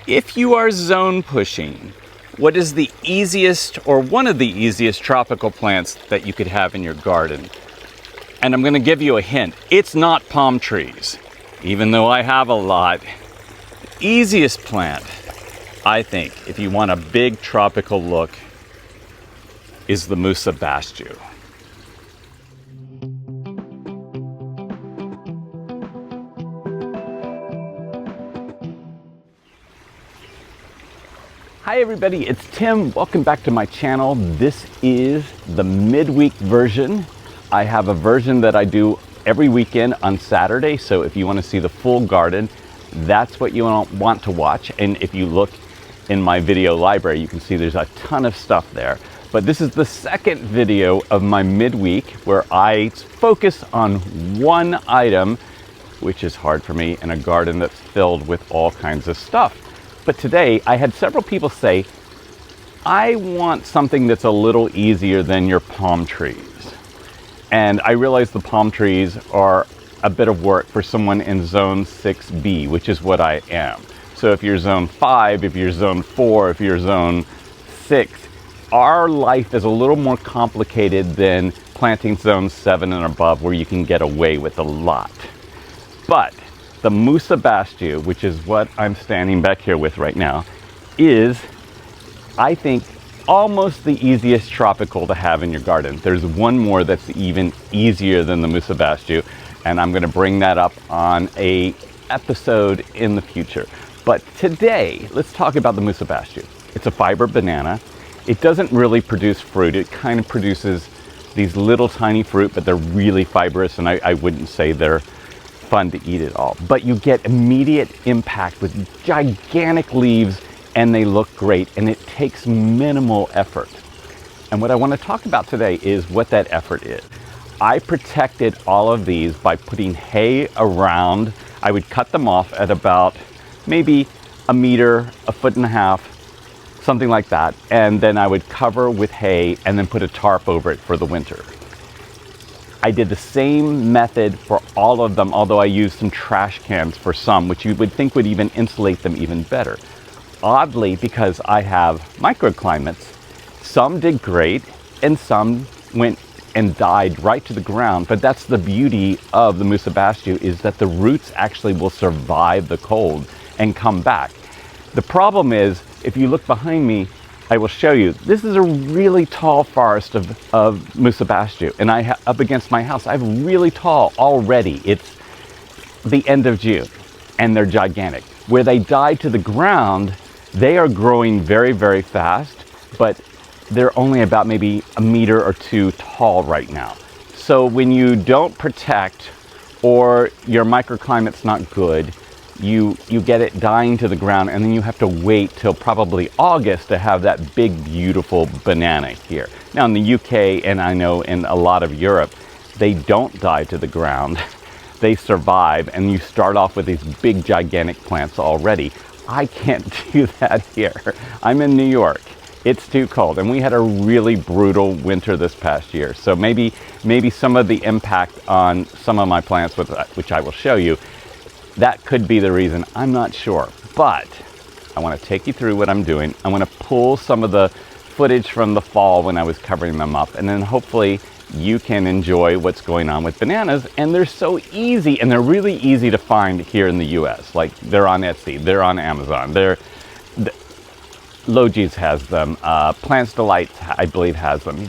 If you are zone pushing, what is the easiest or one of the easiest tropical plants that you could have in your garden? And I'm going to give you a hint. It's not palm trees, even though I have a lot. The easiest plant, I think, if you want a big tropical look, is the Musa Basjoo. Hi everybody, it's Tim. Welcome back to my channel. This is the midweek version. I have a version that I do every weekend on Saturday, so if you want to see the full garden, that's what you want to watch. And if you look in my video library, you can see there's a ton of stuff there. But this is the second video of my midweek where I focus on one item, which is hard for me, in a garden that's filled with all kinds of stuff. But today I had several people say, I want something that's a little easier than your palm trees. And I realize the palm trees are a bit of work for someone in zone 6B, which is what I am. So if you're zone 5, if you're zone 4, if you're zone 6, our life is a little more complicated than planting zone 7 and above, where you can get away with a lot. But the Musa Basjoo, which is what I'm standing back here with right now, is, I think, almost the easiest tropical to have in your garden. There's one more that's even easier than the Musa Basjoo, and I'm going to bring that up on an episode in the future. But today, let's talk about the Musa Basjoo. It's a fiber banana. It doesn't really produce fruit. It kind of produces these little tiny fruit, but they're really fibrous, and I wouldn't say they're fun to eat at all. But you get immediate impact with gigantic leaves, and they look great, and it takes minimal effort. And what I want to talk about today is what that effort is. I protected all of these by putting hay around. I would cut them off at about maybe a meter, 1.5 feet, something like that, and then I would cover with hay and then put a tarp over it for the winter. I did the same method for all of them, although I used some trash cans for some, which you would think would even insulate them even better. Oddly, because I have microclimates, some did great and some went and died right to the ground. But that's the beauty of the Musa Basjoo, is that the roots actually will survive the cold and come back. The problem is, if you look behind me, I will show you, this is a really tall forest of Musa Basjoo, and up against my house, I have really tall already. It's the end of June, and they're gigantic. Where they die to the ground, they are growing very, very fast, but they're only about maybe a meter or 2 tall right now. So when you don't protect, or your microclimate's not good, you get it dying to the ground, and then you have to wait till probably August to have that big, beautiful banana here. Now in the UK, and I know in a lot of Europe, they don't die to the ground. They survive, and you start off with these big, gigantic plants already. I can't do that here. I'm in New York. It's too cold, and we had a really brutal winter this past year. So maybe some of the impact on some of my plants, which I will show you, that could be the reason. I'm not sure, but I want to take you through what I'm doing. I want to pull some of the footage from the fall when I was covering them up, and then hopefully you can enjoy what's going on with bananas. And they're so easy, and they're really easy to find here in the US. Like, they're on Etsy, they're on Amazon, Logis has them, Plants Delight, I believe, has them.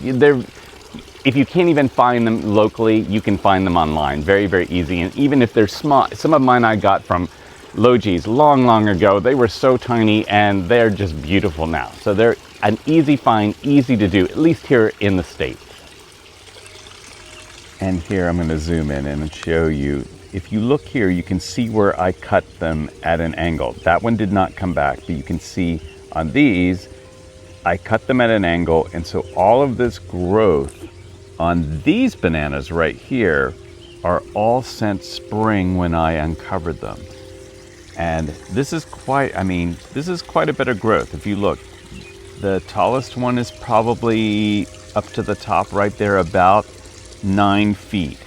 If you can't even find them locally, you can find them online. Very, very easy. And even if they're small, some of mine I got from Logis long ago. They were so tiny, and they're just beautiful now. So they're an easy find, easy to do, at least here in the States. And here I'm going to zoom in and show you. If you look here, you can see where I cut them at an angle. That one did not come back, but you can see on these, I cut them at an angle. And so all of this growth on these bananas right here are all since spring when I uncovered them. And this is quite a bit of growth. If you look, the tallest one is probably up to the top right there, about 9 feet.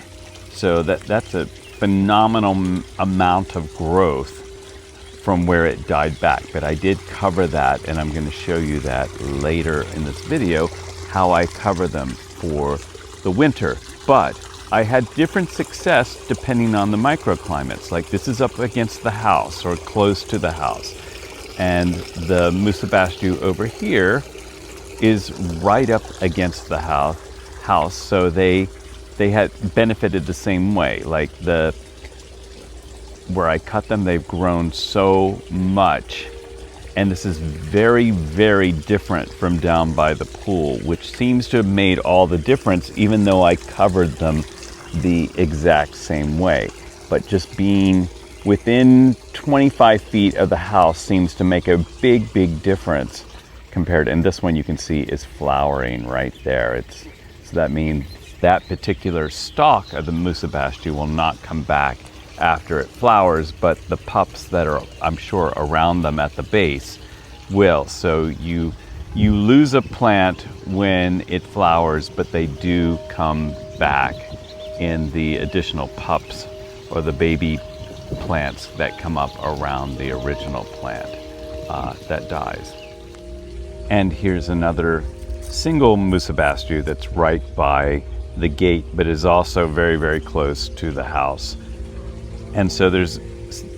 So that's a phenomenal amount of growth from where it died back, but I did cover that, and I'm going to show you that later in this video, how I cover them for the winter. But I had different success depending on the microclimates. Like this is up against the house or close to the house, and the Musa Basjoo over here is right up against the house, so they had benefited the same way. Like where I cut them, they've grown so much, and this is very, very different from down by the pool, which seems to have made all the difference, even though I covered them the exact same way. But just being within 25 feet of the house seems to make a big, big difference compared. And this one you can see is flowering right there. So that means that particular stalk of the Musa Basjoo will not come back after it flowers, but the pups that are, I'm sure, around them at the base will. So you lose a plant when it flowers, but they do come back in the additional pups or the baby plants that come up around the original plant that dies. And here's another single Musa Basjoo that's right by the gate, but is also very, very close to the house. And so there's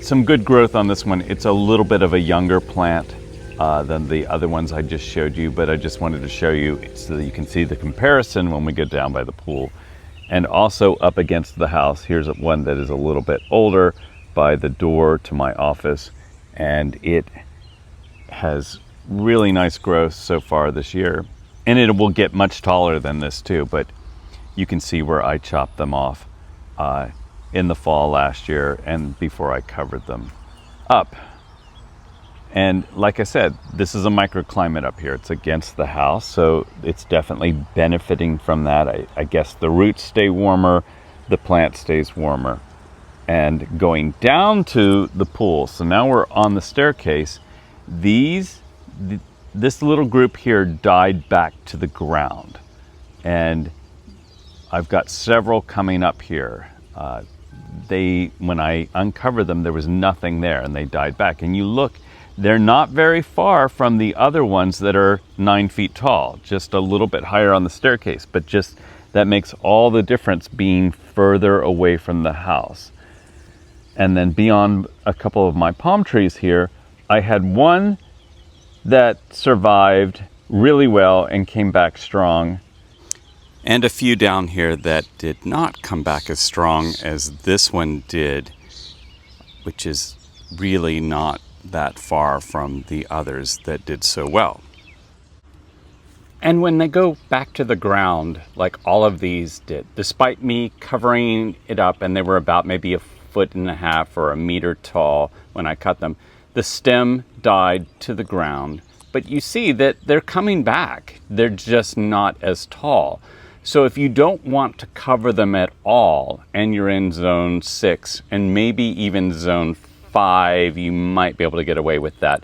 some good growth on this one. It's a little bit of a younger plant than the other ones I just showed you, but I just wanted to show you so that you can see the comparison when we get down by the pool. And also up against the house, here's one that is a little bit older by the door to my office, and it has really nice growth so far this year. And it will get much taller than this too, but you can see where I chopped them off in the fall last year and before I covered them up. And like I said, this is a microclimate up here. It's against the house, so it's definitely benefiting from that. I guess the roots stay warmer, the plant stays warmer. And going down to the pool, so now we're on the staircase, this little group here died back to the ground. And I've got several coming up here. When I uncovered them, there was nothing there and they died back. And you look, they're not very far from the other ones that are 9 feet tall, just a little bit higher on the staircase, but just that makes all the difference being further away from the house. And then beyond a couple of my palm trees here, I had one that survived really well and came back strong, and a few down here that did not come back as strong as this one did, which is really not that far from the others that did so well. And when they go back to the ground, like all of these did, despite me covering it up, and they were about maybe 1.5 feet or 1 meter tall when I cut them, the stem died to the ground. But you see that they're coming back. They're just not as tall. So if you don't want to cover them at all, and you're in zone 6 and maybe even zone 5, you might be able to get away with that.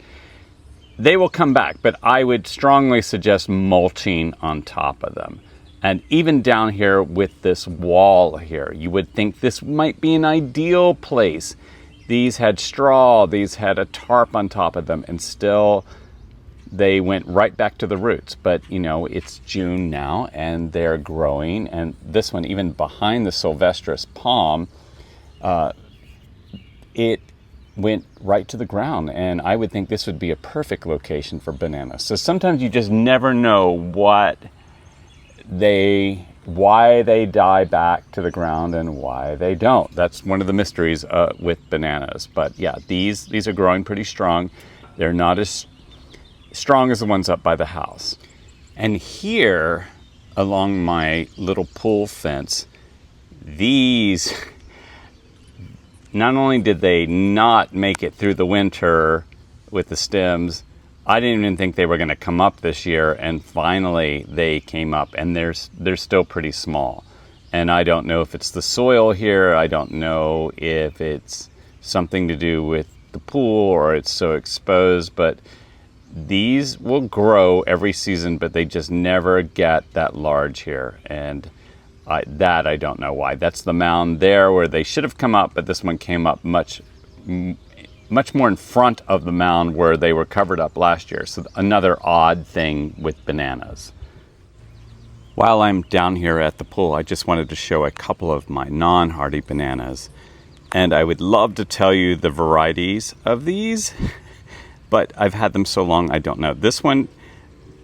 They will come back, but I would strongly suggest mulching on top of them. And even down here with this wall here, you would think this might be an ideal place. These had straw, these had a tarp on top of them, and still they went right back to the roots. But you know, it's June now and they're growing, and this one, even behind the Sylvestris palm, it went right to the ground, and I would think this would be a perfect location for bananas. So sometimes you just never know why they die back to the ground and why they don't. That's one of the mysteries with bananas. But yeah, these are growing pretty strong. They're not as strong as the ones up by the house. And here along my little pool fence, these, not only did they not make it through the winter with the stems, I didn't even think they were going to come up this year, and finally they came up, and they're still pretty small. And I don't know if it's the soil here, I don't know if it's something to do with the pool or it's so exposed, but these will grow every season, but they just never get that large here. And I don't know why. That's the mound there where they should have come up, but this one came up much much more in front of the mound where they were covered up last year. So another odd thing with bananas. While I'm down here at the pool, I just wanted to show a couple of my non-hardy bananas. And I would love to tell you the varieties of these, but I've had them so long I don't know. This one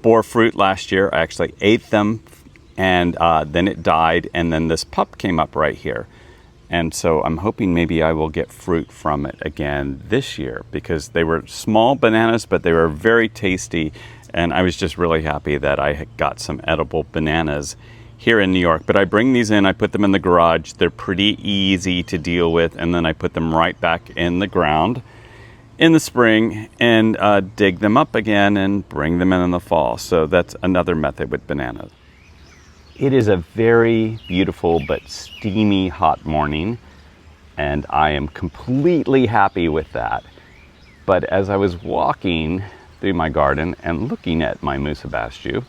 bore fruit last year. I actually ate them, and then it died, and then this pup came up right here. And so I'm hoping maybe I will get fruit from it again this year, because they were small bananas, but they were very tasty. And I was just really happy that I got some edible bananas here in New York. But I bring these in, I put them in the garage. They're pretty easy to deal with. And then I put them right back in the ground in the spring and dig them up again and bring them in the fall. So that's another method with bananas. It is a very beautiful but steamy hot morning, and I am completely happy with that. But as I was walking through my garden and looking at my Musa Basjoo,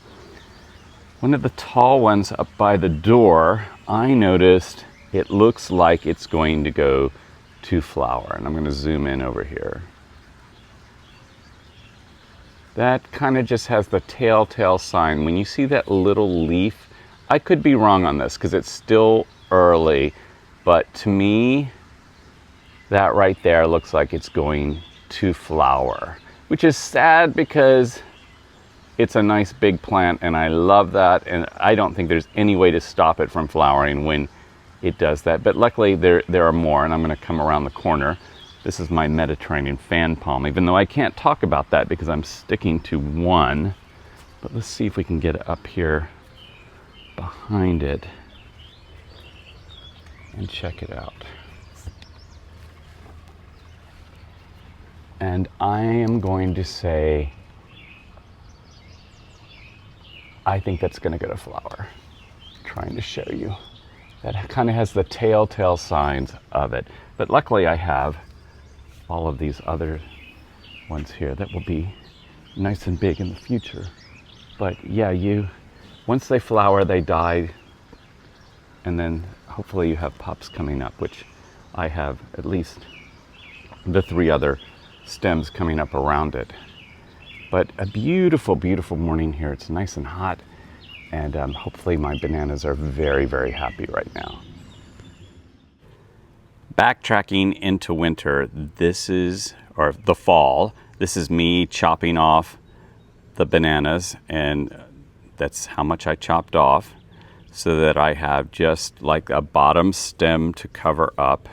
one of the tall ones up by the door, I noticed it looks like it's going to go to flower. And I'm going to zoom in over here. That kind of just has the telltale sign. When you see that little leaf, I could be wrong on this because it's still early, but to me, that right there looks like it's going to flower, which is sad because it's a nice big plant and I love that, and I don't think there's any way to stop it from flowering when it does that. But luckily there are more, and I'm going to come around the corner. This is my Mediterranean fan palm, even though I can't talk about that because I'm sticking to one. But let's see if we can get up here behind it and check it out. And I am going to say, I think that's going to go to flower. Trying to show you. That kind of has the telltale signs of it. But luckily I have all of these other ones here that will be nice and big in the future. But yeah, once they flower, they die, and then hopefully you have pups coming up, which I have at least the 3 other stems coming up around it. But a beautiful, beautiful morning here. It's nice and hot, and hopefully my bananas are very, very happy right now. Backtracking into winter, or the fall, this is me chopping off the bananas, and that's how much I chopped off, so that I have just like a bottom stem to cover up.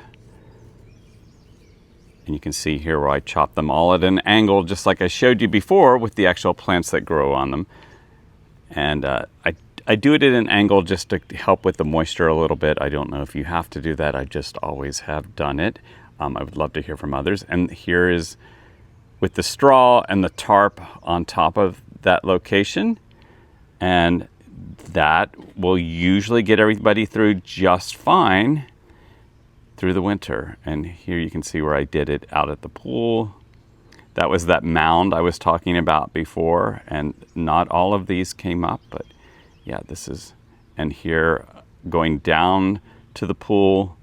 And you can see here where I chop them all at an angle, just like I showed you before with the actual plants that grow on them. And I do it at an angle just to help with the moisture a little bit. I don't know if you have to do that. I just always have done it. I would love to hear from others. And here is with the straw and the tarp on top of that location. And that will usually get everybody through just fine through the winter. And here you can see where I did it out at the pool. That was that mound I was talking about before, and not all of these came up, but yeah, this is, and here going down to the pool,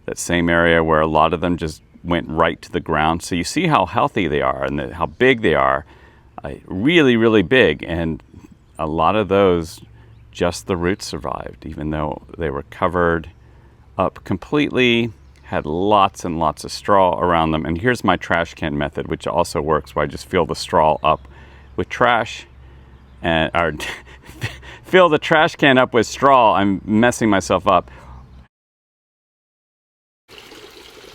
that same area where a lot of them just went right to the ground. So you see how healthy they are and how big they are, really, really big. And a lot of those, just the roots survived, even though they were covered up completely, had lots and lots of straw around them. And here's my trash can method, which also works, where I just fill the straw up with trash, or fill the trash can up with straw. I'm messing myself up.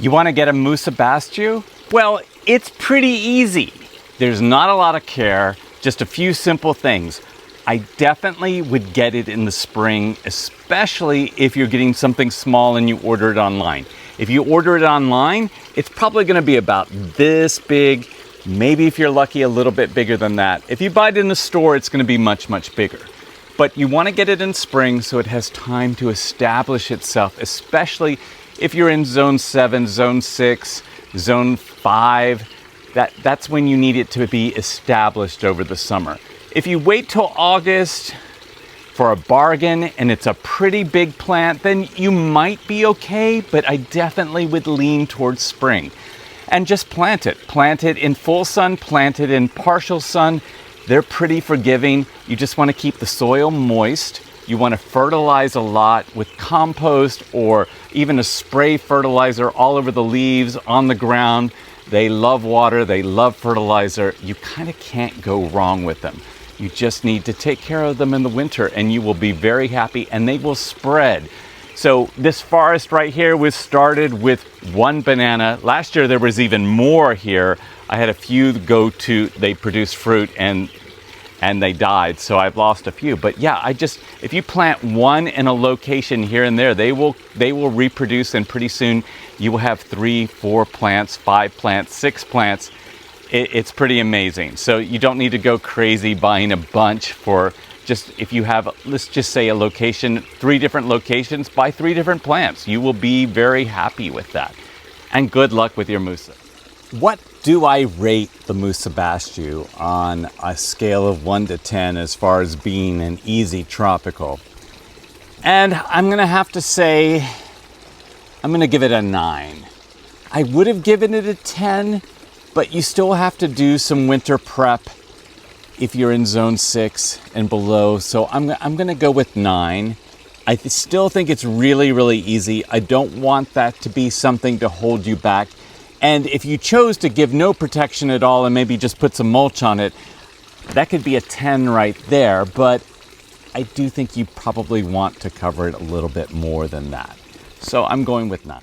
You want to get a Musa Basjoo? Well, it's pretty easy. There's not a lot of care, just a few simple things. I definitely would get it in the spring, especially if you're getting something small and you order it online. If you order it online, it's probably going to be about this big, maybe if you're lucky, a little bit bigger than that. If you buy it in the store, it's going to be much, much bigger. But you want to get it in spring so it has time to establish itself, especially if you're in zone 7, zone 6, zone 5. That's when you need it to be established over the summer. If you wait till August for a bargain and it's a pretty big plant, then you might be okay, but I definitely would lean towards spring. and just plant it. Plant it in full sun, plant it in partial sun. They're pretty forgiving. You just want to keep the soil moist. You want to fertilize a lot with compost or even a spray fertilizer all over the leaves, on the ground. They love water, they love fertilizer. You kind of can't go wrong with them. You just need to take care of them in the winter and you will be very happy, and they will spread. So this forest right here was started with one banana. Last year there was even more here. I had a few they produced fruit and they died, so I've lost a few. But yeah, if you plant one in a location here and there, they will reproduce, and pretty soon you will have 3, 4 plants, 5 plants, 6 plants. It's pretty amazing. So you don't need to go crazy buying a bunch for just, if you have, let's just say a location, 3 different locations, buy 3 different plants. You will be very happy with that. And good luck with your Musa. What do I rate the Musa Basjoo on a scale of 1 to 10 as far as being an easy tropical? And I'm gonna have to say, I'm gonna give it a 9. I would have given it a 10, but you still have to do some winter prep if you're in zone 6 and below. So I'm gonna go with 9. I still think it's really, really easy. I don't want that to be something to hold you back. And if you chose to give no protection at all and maybe just put some mulch on it, that could be a 10 right there. But I do think you probably want to cover it a little bit more than that. So I'm going with 9.